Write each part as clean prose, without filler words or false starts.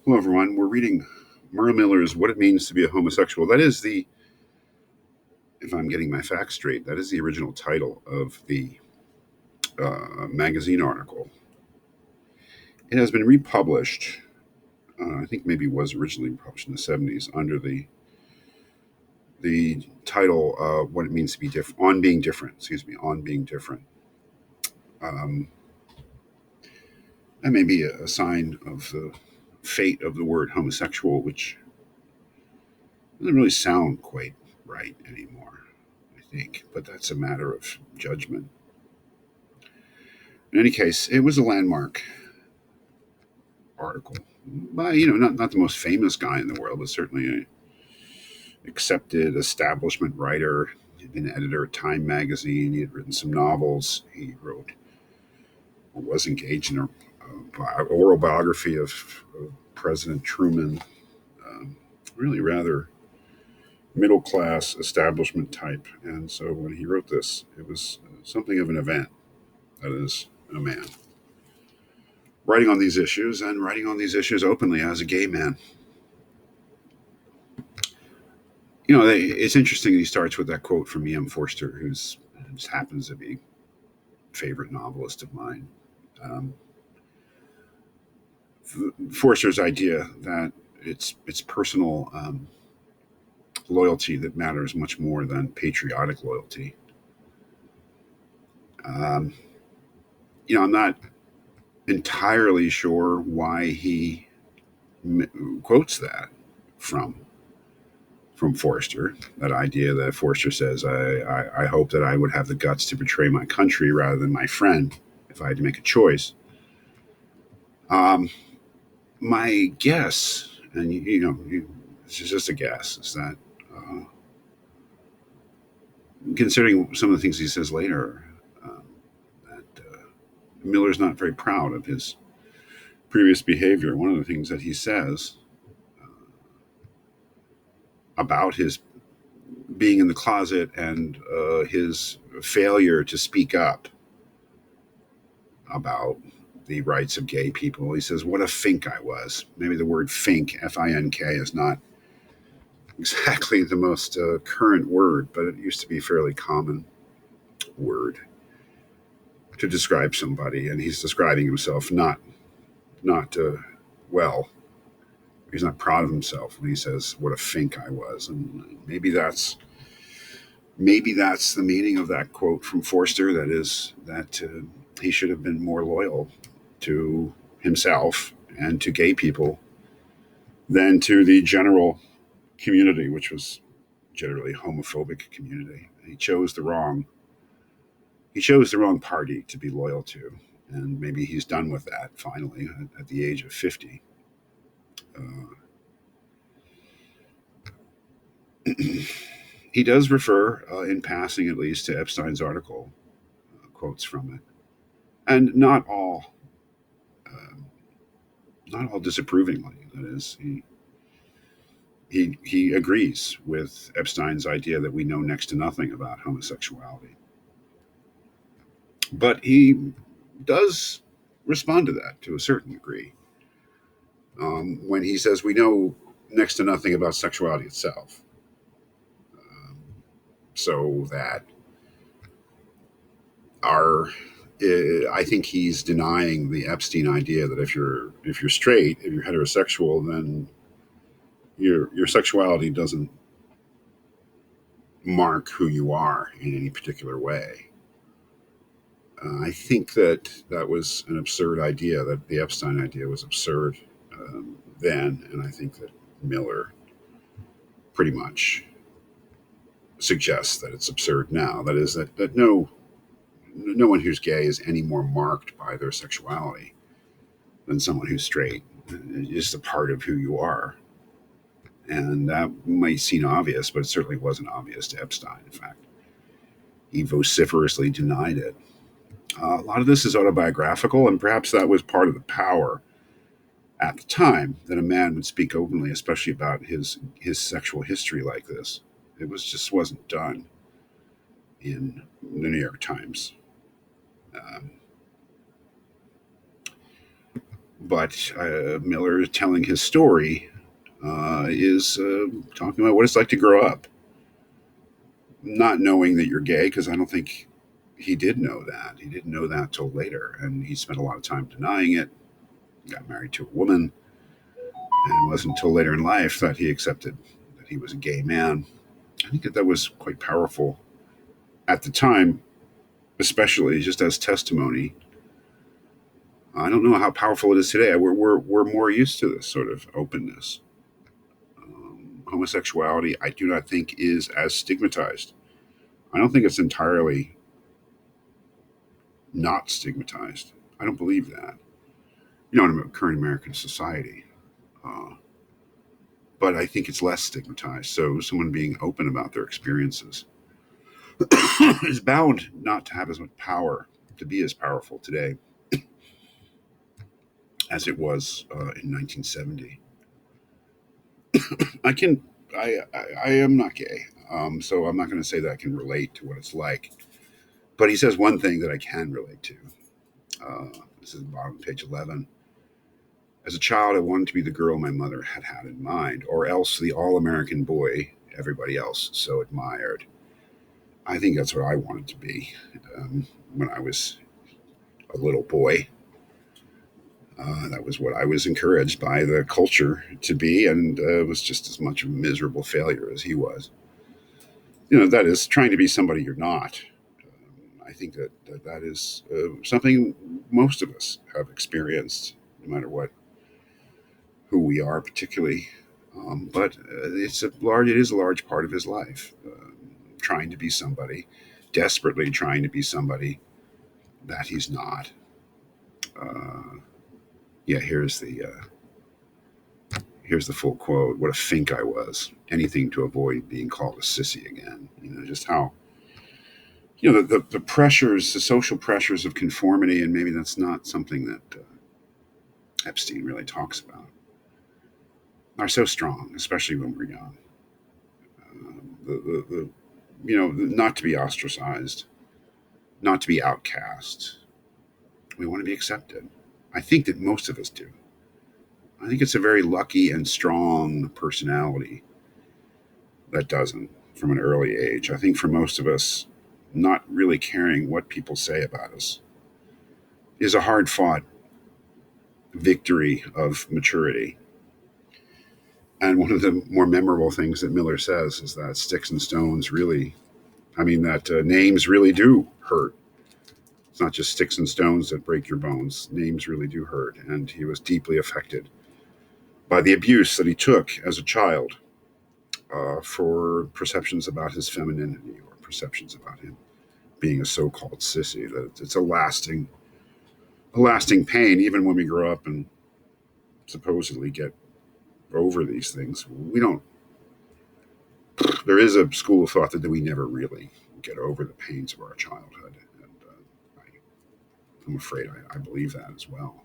Hello, everyone. We're reading Merle Miller's What It Means to Be a Homosexual. That is if I'm getting my facts straight, that is the original title of the magazine article. It has been republished, I think maybe it was originally published in the 70s, under the title What It Means to Be Different, On Being Different, On Being Different. Um, that may be a sign of the fate of the word homosexual, which doesn't really sound quite right anymore, I think, but that's a matter of judgment. In any case, it was a landmark article by, not the most famous guy in the world, but certainly a accepted establishment writer. He'd been editor at Time magazine. He had written some novels. He wrote or was engaged in a oral biography of President Truman. Really rather middle class establishment type. And so when he wrote this, it was something of an event. That is, a man writing on these issues and writing on these issues openly as a gay man. It's interesting. He starts with that quote from E.M. Forster, who just happens to be a favorite novelist of mine. Um, Forster's idea that it's personal loyalty that matters much more than patriotic loyalty. Um, I'm not entirely sure why he quotes that from Forster. That idea that Forster says, I hope that I would have the guts to betray my country rather than my friend if I had to make a choice. Um, my guess, and it's just a guess, is that considering some of the things he says later, that Miller's not very proud of his previous behavior. One of the things that he says about his being in the closet and his failure to speak up about the rights of gay people. He says, "What a fink I was." Maybe the word "fink," F-I-N-K, is not exactly the most current word, but it used to be a fairly common word to describe somebody. And he's describing himself not well. He's not proud of himself when he says, "What a fink I was." And maybe that's the meaning of that quote from Forster. That is that he should have been more loyal to himself and to gay people than to the general community, which was generally homophobic community. He chose the wrong party to be loyal to, and maybe he's done with that finally at the age of 50. Uh, he does refer, in passing at least, to Epstein's article, quotes from it, and um, not all disapprovingly. That is, he agrees with Epstein's idea that we know next to nothing about homosexuality, but he does respond to that to a certain degree when he says we know next to nothing about sexuality itself. Um, so that our I think he's denying the Epstein idea that if you're straight, if you're heterosexual, then your sexuality doesn't mark who you are in any particular way. I think that was an absurd idea. That the Epstein idea was absurd then, and I think that Miller pretty much suggests that it's absurd now. That is that no one who's gay is any more marked by their sexuality than someone who's straight. It's just a part of who you are. And that might seem obvious, but it certainly wasn't obvious to Epstein. In fact, he vociferously denied it. A lot of this is autobiographical, and perhaps that was part of the power at the time that a man would speak openly, especially about his sexual history like this. It wasn't done in the New York Times. Um, But Miller, telling his story, is talking about what it's like to grow up, not knowing that you're gay, because I don't think he did know that. He didn't know that till later, and he spent a lot of time denying it. Got married to a woman, and it wasn't until later in life that he accepted that he was a gay man. I think that that was quite powerful at the time, especially just as testimony. I don't know how powerful it is today. We're more used to this sort of openness. Homosexuality, I do not think, is as stigmatized. I don't think it's entirely not stigmatized. I don't believe that. In current American society. Uh, but I think it's less stigmatized. So someone being open about their experiences is bound not to have as much power, to be as powerful today as it was in 1970. I can, I am not gay, so I'm not going to say that I can relate to what it's like. But he says one thing that I can relate to. This is bottom page 11. As a child, I wanted to be the girl my mother had had in mind, or else the all American boy everybody else so admired. I think that's what I wanted to be when I was a little boy. That was what I was encouraged by the culture to be, and was just as much of a miserable failure as he was. That is trying to be somebody you're not. I think that is something most of us have experienced, no matter what, who we are particularly. But it is a large part of his life, trying to be somebody, desperately trying to be somebody that he's not. Uh, yeah, here's the full quote. What a fink I was. Anything to avoid being called a sissy again. Just how the pressures, the social pressures of conformity, and maybe that's not something that Epstein really talks about, are so strong, especially when we're young. Not to be ostracized, not to be outcast. We want to be accepted. I think that most of us do. I think it's a very lucky and strong personality that doesn't from an early age. I think for most of us, not really caring what people say about us is a hard fought victory of maturity. And one of the more memorable things that Miller says is that sticks and stones really, that names really do hurt. It's not just sticks and stones that break your bones. Names really do hurt. And he was deeply affected by the abuse that he took as a child for perceptions about his femininity or perceptions about him being a so-called sissy. That it's a lasting pain, even when we grow up and supposedly get over these things. We don't. There is a school of thought that we never really get over the pains of our childhood, and I'm afraid I believe that as well.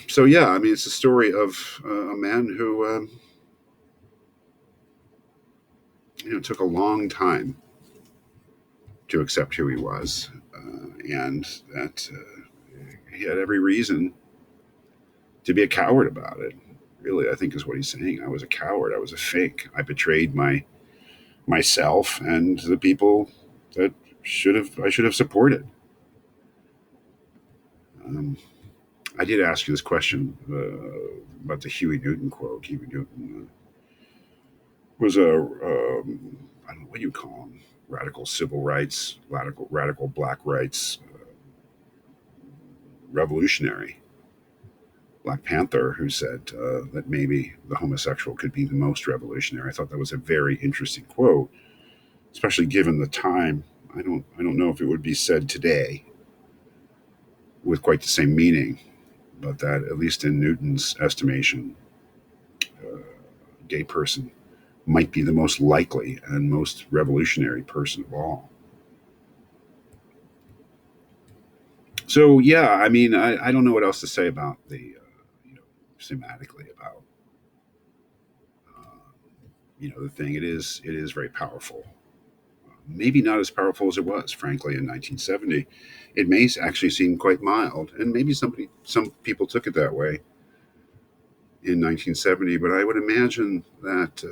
So yeah, it's a story of a man who took a long time to accept who he was, and that he had every reason to be a coward about it. Really, I think is what he's saying. I was a coward. I was a fake. I betrayed myself and the people that I should have supported. Um, I did ask you this question about the Huey Newton quote. Huey Newton was a I don't know what you call him, radical civil rights, radical black rights revolutionary, Black Panther, who said that maybe the homosexual could be the most revolutionary. I thought that was a very interesting quote, especially given the time. I don't know if it would be said today with quite the same meaning, but that at least in Newton's estimation, a gay person might be the most likely and most revolutionary person of all. So yeah, I don't know what else to say about the thematically about the thing. It is very powerful. maybe not as powerful as it was, frankly, in 1970. It may actually seem quite mild, and maybe some people took it that way in 1970. But I would imagine that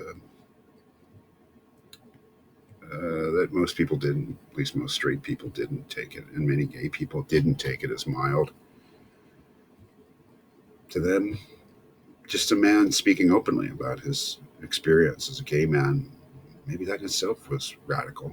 most people didn't, at least most straight people didn't take it, and many gay people didn't take it as mild. To them, just a man speaking openly about his experience as a gay man, maybe that in itself was radical.